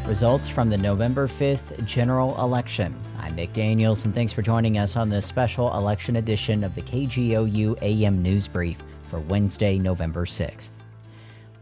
Results from the November 5th general election. I'm Nick Daniels, and thanks for joining us on this special election edition of the KGOU AM NewsBrief for Wednesday, November 6th.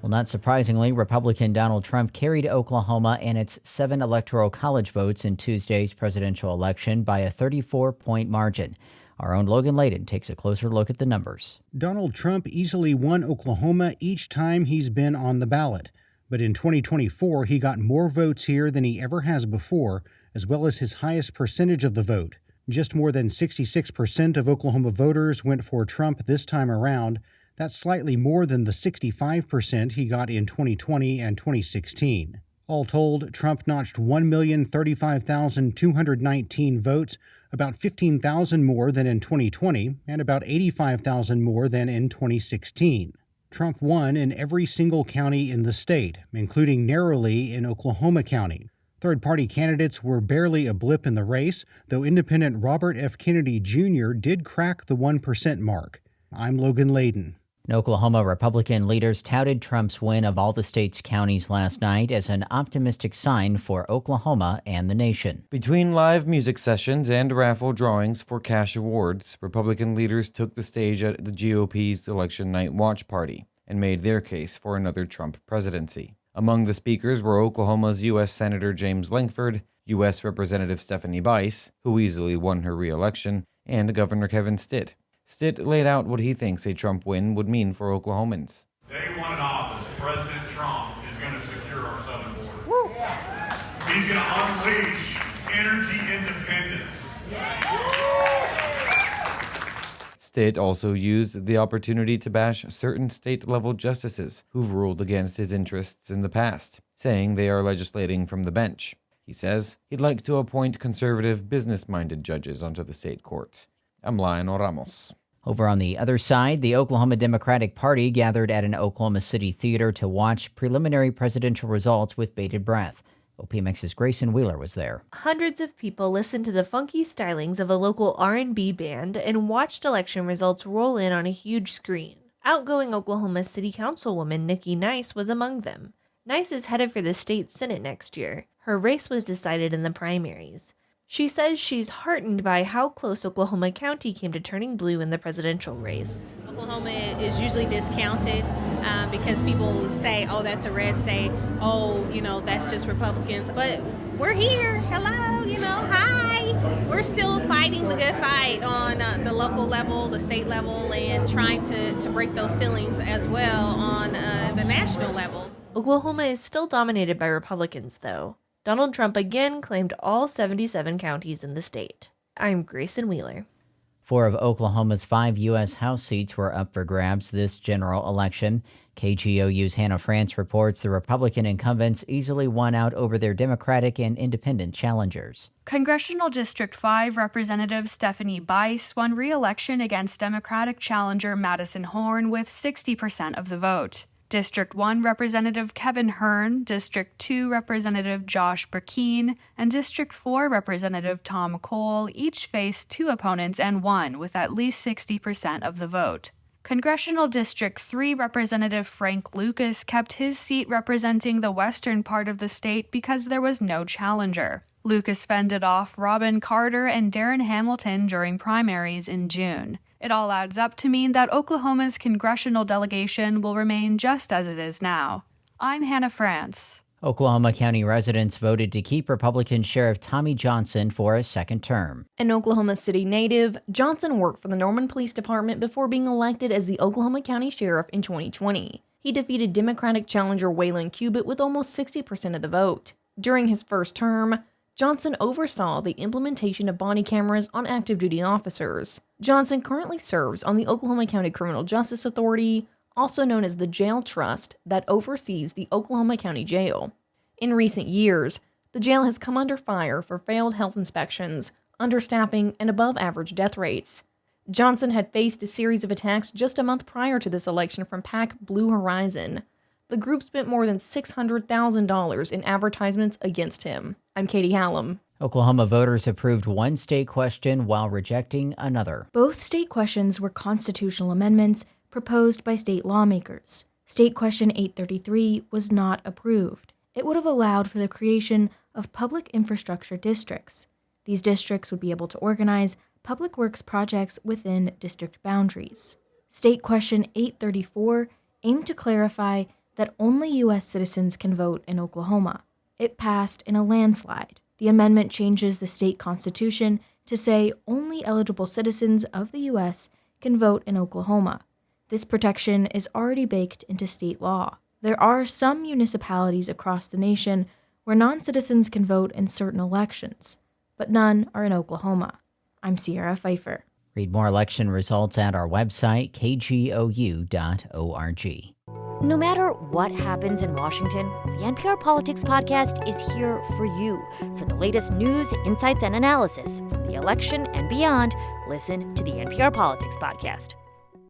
Well, not surprisingly, Republican Donald Trump carried Oklahoma and its 7 electoral college votes in Tuesday's presidential election by a 34-point margin. Our own Logan Layden takes a closer look at the numbers. Donald Trump easily won Oklahoma each time he's been on the ballot. But in 2024, he got more votes here than he ever has before, as well as his highest percentage of the vote. Just more than 66% of Oklahoma voters went for Trump this time around. That's slightly more than the 65% he got in 2020 and 2016. All told, Trump notched 1,035,219 votes, about 15,000 more than in 2020 and about 85,000 more than in 2016. Trump won in every single county in the state, including narrowly in Oklahoma County. Third-party candidates were barely a blip in the race, though independent Robert F. Kennedy Jr. did crack the 1% mark. I'm Logan Layden. Oklahoma Republican leaders touted Trump's win of all the state's counties last night as an optimistic sign for Oklahoma and the nation. Between live music sessions and raffle drawings for cash awards, Republican leaders took the stage at the GOP's election night watch party and made their case for another Trump presidency. Among the speakers were Oklahoma's U.S. Senator James Lankford, U.S. Representative Stephanie Bice, who easily won her re-election, and Governor Kevin Stitt. Stitt laid out what he thinks a Trump win would mean for Oklahomans. Day one in office, President Trump is going to secure our southern border. He's going to unleash energy independence. Stitt also used the opportunity to bash certain state-level justices who've ruled against his interests in the past, saying they are legislating from the bench. He says he'd like to appoint conservative, business-minded judges onto the state courts. I'm Lionel Ramos. Over on the other side, the Oklahoma Democratic Party gathered at an Oklahoma City theater to watch preliminary presidential results with bated breath. OPMX's Grayson Wheeler was there. Hundreds of people listened to the funky stylings of a local R&B band and watched election results roll in on a huge screen. Outgoing Oklahoma City Councilwoman Nikki Nice was among them. Nice is headed for the state Senate next year. Her race was decided in the primaries. She says she's heartened by how close Oklahoma County came to turning blue in the presidential race. Oklahoma is usually discounted because people say, oh, that's a red state. Oh, that's just Republicans. But we're here. Hello, hi. We're still fighting the good fight on the local level, the state level, and trying to break those ceilings as well on the national level. Oklahoma is still dominated by Republicans, though. Donald Trump again claimed all 77 counties in the state. I'm Grayson Wheeler. 4 of Oklahoma's 5 U.S. House seats were up for grabs this general election. KGOU's Hannah France reports the Republican incumbents easily won out over their Democratic and independent challengers. Congressional District 5 Representative Stephanie Bice won re-election against Democratic challenger Madison Horn with 60% of the vote. District 1 Representative Kevin Hearn, District 2 Representative Josh Burkeen, and District 4 Representative Tom Cole each faced 2 opponents and won with at least 60% of the vote. Congressional District 3 Representative Frank Lucas kept his seat representing the western part of the state because there was no challenger. Lucas fended off Robin Carter and Darren Hamilton during primaries in June. It all adds up to mean that Oklahoma's congressional delegation will remain just as it is now. I'm Hannah France. Oklahoma County residents voted to keep Republican Sheriff Tommy Johnson for a second term. An Oklahoma City native, Johnson worked for the Norman Police Department before being elected as the Oklahoma County Sheriff in 2020. He defeated Democratic challenger Waylon Cubitt with almost 60% of the vote. During his first term, Johnson oversaw the implementation of body cameras on active duty officers. Johnson currently serves on the Oklahoma County Criminal Justice Authority, also known as the Jail Trust, that oversees the Oklahoma County Jail. In recent years, the jail has come under fire for failed health inspections, understaffing, and above-average death rates. Johnson had faced a series of attacks just a month prior to this election from PAC Blue Horizon. The group spent more than $600,000 in advertisements against him. I'm Katie Hallam. Oklahoma voters approved one state question while rejecting another. Both state questions were constitutional amendments proposed by state lawmakers. State Question 833 was not approved. It would have allowed for the creation of public infrastructure districts. These districts would be able to organize public works projects within district boundaries. State Question 834 aimed to clarify that only U.S. citizens can vote in Oklahoma. It passed in a landslide. The amendment changes the state constitution to say only eligible citizens of the U.S. can vote in Oklahoma. This protection is already baked into state law. There are some municipalities across the nation where non-citizens can vote in certain elections, but none are in Oklahoma. I'm Sierra Pfeiffer. Read more election results at our website, kgou.org. No matter what happens in Washington, the NPR Politics Podcast is here for you. For the latest news, insights, and analysis from the election and beyond, listen to the NPR Politics Podcast.